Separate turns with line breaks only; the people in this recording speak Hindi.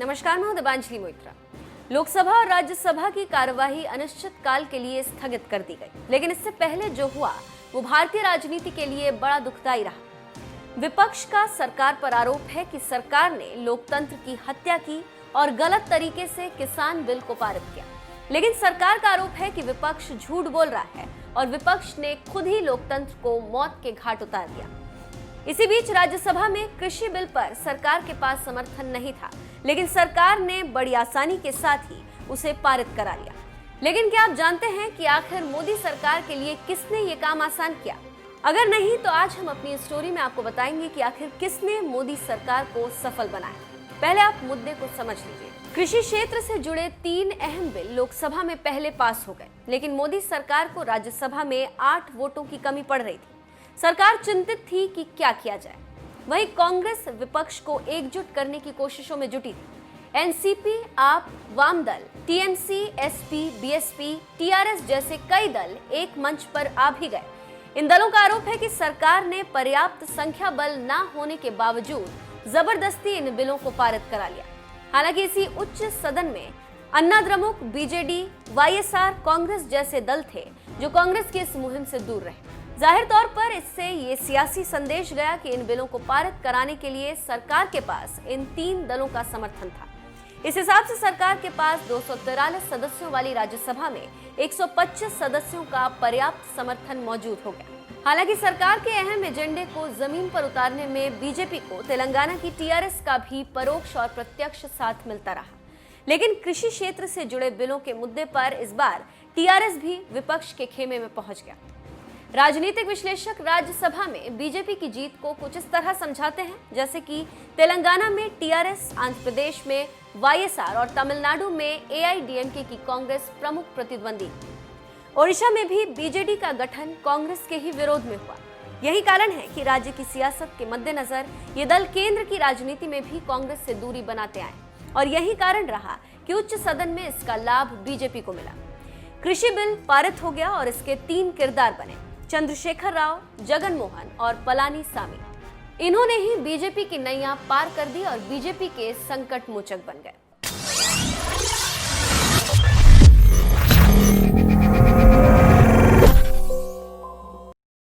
नमस्कार, मैं हूं दिबांजलि मोइत्रा। लोकसभा और राज्यसभा की कार्यवाही अनिश्चित काल के लिए स्थगित कर दी गई, लेकिन इससे पहले जो हुआ वो भारतीय राजनीति के लिए बड़ा दुखदायी रहा। विपक्ष का सरकार पर आरोप है कि सरकार ने लोकतंत्र की हत्या की और गलत तरीके से किसान बिल को पारित किया। लेकिन सरकार का आरोप है कि विपक्ष झूठ बोल रहा है और विपक्ष ने खुद ही लोकतंत्र को मौत के घाट उतार दिया। इसी बीच राज्यसभा में कृषि बिल पर सरकार के पास समर्थन नहीं था, लेकिन सरकार ने बड़ी आसानी के साथ ही उसे पारित करा लिया। लेकिन क्या आप जानते हैं कि आखिर मोदी सरकार के लिए किसने ये काम आसान किया? अगर नहीं तो आज हम अपनी स्टोरी में आपको बताएंगे कि आखिर किसने मोदी सरकार को सफल बनाया। पहले आप मुद्दे को समझ लीजिए। कृषि क्षेत्र से जुड़े 3 अहम बिल लोकसभा में पहले पास हो गए, लेकिन मोदी सरकार को राज्यसभा में 8 वोटों की कमी पड़ रही थी। सरकार चिंतित थी कि क्या किया जाए। वहीं कांग्रेस विपक्ष को एकजुट करने की कोशिशों में जुटी थी। एनसीपी, आप, वाम दल, टीएमसी, एसपी, बीएसपी, टीआरएस जैसे कई दल एक मंच पर आ भी गए। इन दलों का आरोप है कि सरकार ने पर्याप्त संख्या बल न होने के बावजूद जबरदस्ती इन बिलों को पारित करा लिया। हालांकि इसी उच्च सदन में अन्ना द्रमुक, बीजेडी, वाईएसआर, कांग्रेस जैसे दल थे जो कांग्रेस की इस मुहिम से दूर रहे। जाहिर तौर पर इससे ये सियासी संदेश गया कि इन बिलों को पारित कराने के लिए सरकार के पास इन 3 दलों का समर्थन था। इस हिसाब से सरकार के पास 243 सदस्यों वाली राज्यसभा में 125 सदस्यों का पर्याप्त समर्थन मौजूद हो गया। हालांकि सरकार के अहम एजेंडे को जमीन पर उतारने में बीजेपी को तेलंगाना की टीआरएस का भी परोक्ष और प्रत्यक्ष साथ मिलता रहा। लेकिन कृषि क्षेत्र से जुड़े बिलों के मुद्दे पर इस बार टीआरएस भी विपक्ष के खेमे में पहुंच गया। राजनीतिक विश्लेषक राज्यसभा में बीजेपी की जीत को कुछ इस तरह समझाते हैं, जैसे कि तेलंगाना में टीआरएस, आंध्र प्रदेश में वाईएसआर और तमिलनाडु में एआईडीएमके की कांग्रेस प्रमुख प्रतिद्वंदी। ओडिशा में भी बीजेडी का गठन कांग्रेस के ही विरोध में हुआ। यही कारण है कि राज्य की सियासत के मद्देनजर ये दल केंद्र की राजनीति में भी कांग्रेस से दूरी बनाते आए और यही कारण रहा कि उच्च सदन में इसका लाभ बीजेपी को मिला। कृषि बिल पारित हो गया और इसके 3 किरदार बने, चंद्रशेखर राव, जगन मोहन और पलानी सामी। इन्होंने ही बीजेपी की नैया पार कर दी और बीजेपी के संकट मोचक बन गए।